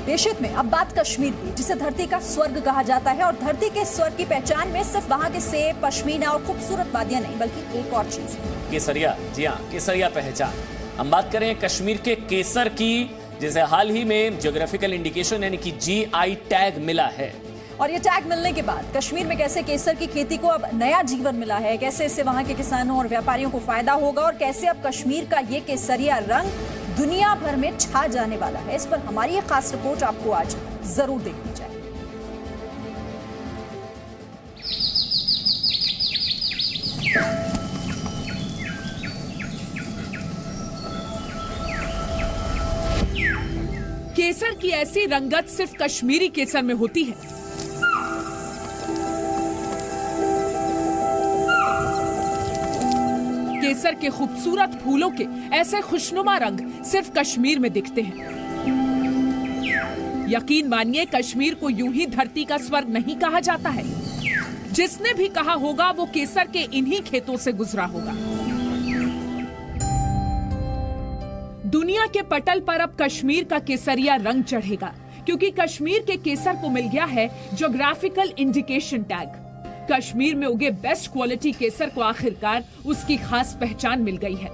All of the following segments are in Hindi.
देशहित में अब बात कश्मीर की, जिसे धरती का स्वर्ग कहा जाता है। और धरती के स्वर्ग की पहचान में सिर्फ वहाँ के सेब, पश्मीना और खूबसूरत वादियां नहीं, बल्कि एक और चीज, केसरिया। जी हाँ, केसरिया पहचान। हम बात करें कश्मीर के केसर की, जिसे हाल ही में ज्योग्राफिकल इंडिकेशन यानी कि GI टैग मिला है। और ये टैग मिलने के बाद कश्मीर में कैसे केसर की खेती को अब नया जीवन मिला है, कैसे इससे वहां के किसानों और व्यापारियों को फायदा होगा, और कैसे अब कश्मीर का ये केसरिया रंग दुनिया भर में छा जाने वाला है, इस पर हमारी ये खास रिपोर्ट आपको आज जरूर देखनी चाहिए। केसर की ऐसी रंगत सिर्फ कश्मीरी केसर में होती है। केसर के खूबसूरत फूलों के ऐसे खुशनुमा रंग सिर्फ कश्मीर में दिखते हैं। यकीन मानिए, कश्मीर को यूं ही धरती का स्वर्ग नहीं कहा जाता है। जिसने भी कहा होगा वो केसर के इन्हीं खेतों से गुजरा होगा। दुनिया के पटल पर अब कश्मीर का केसरिया रंग चढ़ेगा, क्योंकि कश्मीर के केसर को मिल गया है ज्योग्राफिकल इंडिकेशन टैग। कश्मीर में उगे बेस्ट क्वालिटी केसर को आखिरकार उसकी खास पहचान मिल गई है।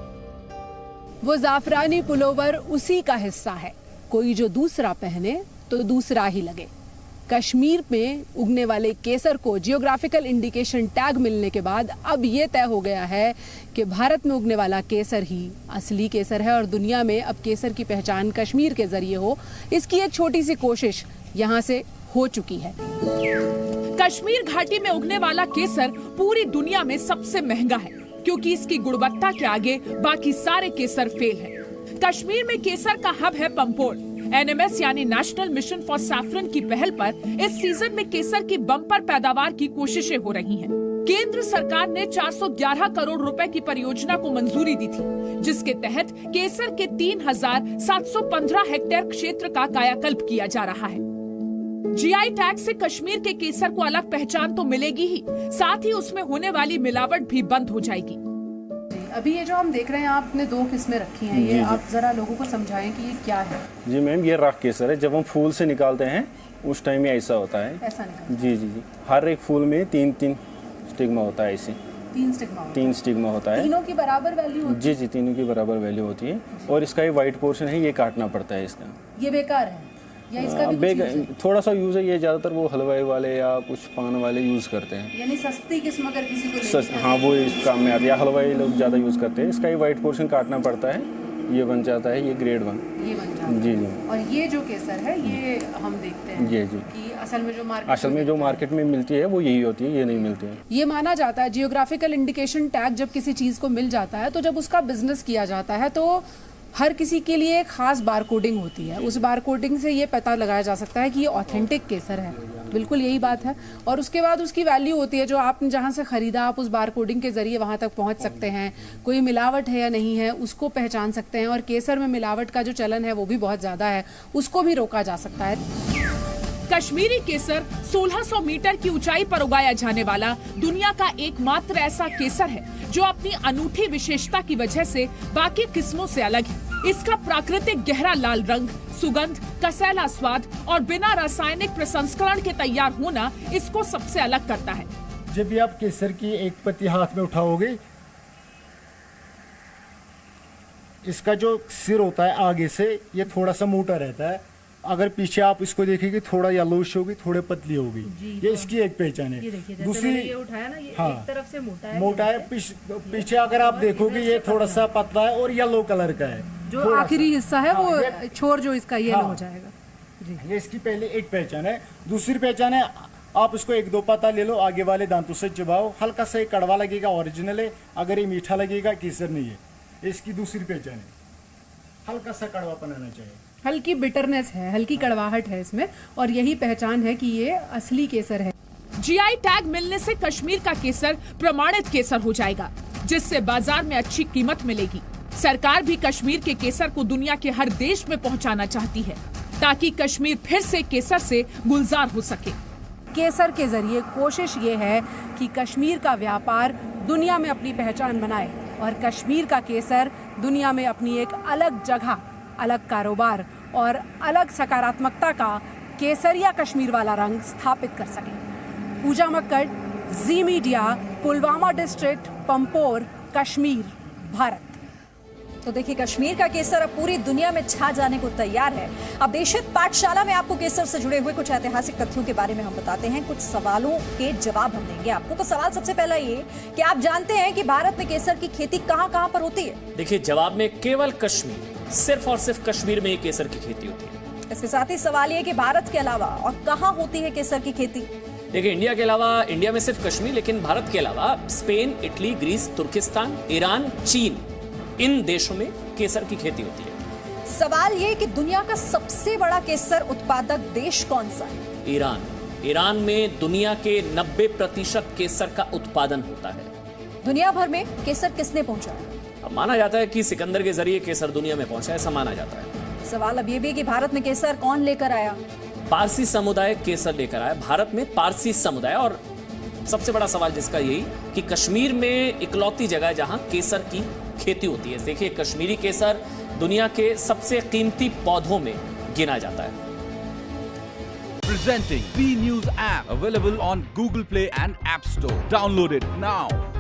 वो जाफरानी पुलोवर उसी का हिस्सा है। कोई जो दूसरा पहने तो दूसरा ही लगे। कश्मीर में उगने वाले केसर को जियोग्राफिकल इंडिकेशन टैग मिलने के बाद अब ये तय हो गया है कि भारत में उगने वाला केसर ही असली केसर है और दुनिया में अब केसर की पहचान कश्मीर के जरिए हो, इसकी एक छोटी सी कोशिश यहाँ से हो चुकी है। कश्मीर घाटी में उगने वाला केसर पूरी दुनिया में सबसे महंगा है, क्योंकि इसकी गुणवत्ता के आगे बाकी सारे केसर फेल है। कश्मीर में केसर का हब है पंपोर। NMS यानी नेशनल मिशन फॉर सैफरन की पहल पर इस सीजन में केसर की बम्पर पैदावार की कोशिशें हो रही हैं। केंद्र सरकार ने 411 करोड़ रुपए की परियोजना को मंजूरी दी थी, जिसके तहत केसर के 3715 हेक्टेयर क्षेत्र का कायाकल्प किया जा रहा है। GI टैग से कश्मीर के केसर को अलग पहचान तो मिलेगी ही, साथ ही उसमें होने वाली मिलावट भी बंद हो जाएगी। अभी ये जो हम देख रहे हैं, आपने 2 किस्में रखी हैं, ये आप जरा लोगों को समझाएं कि ये क्या है। जी मैम, ये राख केसर है। जब हम फूल से निकालते हैं उस टाइम ये ऐसा होता है। ऐसा निकालते जी जी जी। हर एक फूल में 3 स्टिग्मा होता है। ऐसे 3 स्टिग्मा होता है। तीनों की बराबर वैल्यू होती है? जी जी, तीनों की बराबर वैल्यू होती है। और इसका ये व्हाइट पोर्शन है, ये काटना पड़ता है। इसका ये बेकार है या इसका भी थोड़ा सा यूज है। ये ज्यादातर वो हलवाई वाले या कुछ पान वाले यूज करते हैं। यानी सस्ती किस्म अगर किसी को हाँ, वो इस काम में आती है। हलवाई लोग ज्यादा यूज करते हैं। इसका ये व्हाइट पोर्शन काटना पड़ता है, ये बन जाता है, ये ग्रेड 1 ये बन जाता है। जी जी। और ये जो केसर है, ये हम देखते हैं जी जी कि असल में जो मार्केट में मिलती है वो यही होती है, ये नहीं मिलती है। ये माना जाता है जियोग्राफिकल इंडिकेशन टैग जब किसी चीज को मिल जाता है, तो जब उसका बिजनेस किया जाता है तो हर किसी के लिए एक खास बारकोडिंग होती है। उस बारकोडिंग से ये पता लगाया जा सकता है कि ये ऑथेंटिक केसर है। बिल्कुल यही बात है। और उसके बाद उसकी वैल्यू होती है, जो आपने जहाँ से खरीदा, आप उस बारकोडिंग के जरिए वहां तक पहुंच सकते हैं। कोई मिलावट है या नहीं है उसको पहचान सकते हैं। और केसर में मिलावट का जो चलन है वो भी बहुत ज्यादा है, उसको भी रोका जा सकता है। कश्मीरी केसर 1600 मीटर की ऊंचाई पर उगाया जाने वाला दुनिया का एकमात्र ऐसा केसर है जो अपनी अनूठी विशेषता की वजह से बाकी किस्मों से अलग है। इसका प्राकृतिक गहरा लाल रंग, सुगंध, कसैला स्वाद और बिना रासायनिक प्रसंस्करण के तैयार होना इसको सबसे अलग करता है। जब भी आप केसर की एक पत्ती हाथ में उठाओगे, इसका जो सिर होता है आगे से ये थोड़ा सा मोटा रहता है। अगर पीछे आप इसको देखेंगे थोड़ा येलोइश होगी, थोड़े पतली होगी। ये इसकी एक पहचान है। दूसरी ये उठाया ना, ये एक तरफ से मोटा है, पीछे अगर आप देखोगे ये थोड़ा सा पतला है और येलो कलर का है। जो आखिरी हिस्सा है वो छोर जो इसका येलो हो जाएगा जी। ये इसकी पहले एक पहचान है। दूसरी पहचान है, आप इसको 1-2 पत्ता ले लो, आगे वाले दांतों से चबाओ, हल्का सा कड़वा लगेगा, ओरिजिनल है। अगर ये मीठा लगेगा, केसर नहीं है। इसकी दूसरी पहचान है, हल्का सा कड़वापन आना चाहिए। हल्की बिटरनेस है, हल्की कड़वाहट है इसमें, और यही पहचान है कि ये असली केसर है। GI टैग मिलने से कश्मीर का केसर प्रमाणित केसर हो जाएगा, जिससे बाजार में अच्छी कीमत मिलेगी। सरकार भी कश्मीर के केसर को दुनिया के हर देश में पहुंचाना चाहती है, ताकि कश्मीर फिर से केसर से गुलजार हो सके। केसर के जरिए कोशिश ये है कि कश्मीर का व्यापार दुनिया में अपनी पहचान बनाए और कश्मीर का केसर दुनिया में अपनी एक अलग जगह, अलग कारोबार और अलग सकारात्मकता का केसरिया कश्मीर वाला रंग स्थापित कर सकें। पूजा मक्कड़, जी मीडिया, पुलवामा डिस्ट्रिक्ट, पंपोर, कश्मीर, भारत। तो देखिए, कश्मीर का केसर अब पूरी दुनिया में छा जाने को तैयार है। अब देशित पाठशाला में आपको केसर से जुड़े हुए कुछ ऐतिहासिक तथ्यों के बारे में हम बताते हैं, कुछ सवालों के जवाब हम देंगे आपको। तो सवाल सबसे पहला ये कि आप जानते हैं कि भारत में केसर की खेती कहां-कहां पर होती है? देखिए, जवाब में केवल कश्मीर, सिर्फ और सिर्फ कश्मीर में ही केसर की खेती होती है। इसके साथ ही सवाल ये कि भारत के अलावा और कहां होती है केसर की खेती? देखिए, इंडिया के अलावा, इंडिया में सिर्फ कश्मीर, लेकिन भारत के अलावा स्पेन, इटली, ग्रीस, तुर्किस्तान, ईरान, चीन, इन देशों में केसर की खेती होती है। सवाल ये कि दुनिया का सबसे बड़ा केसर उत्पादक देश कौन सा है? ईरान। ईरान में दुनिया के 90% केसर का उत्पादन होता है। दुनिया भर में केसर किसने पहुंचाया? अब माना जाता है कि सिकंदर के जरिए केसर दुनिया में पहुंचा, ऐसा माना जाता है। सवाल अब ये भी कि भारत में केसर कौन लेकर आया? पारसी समुदाय केसर लेकर आया। भारत में पारसी समुदाय। और सबसे बड़ा सवाल जिसका यही कि कश्मीर में इकलौती जगह है जहां केसर की खेती होती है। देखिए, कश्मीरी केसर दुनिया के सबसे कीमती पौधों में गिना जाता है। Presenting B News app available on Google Play and App Store. Download it now.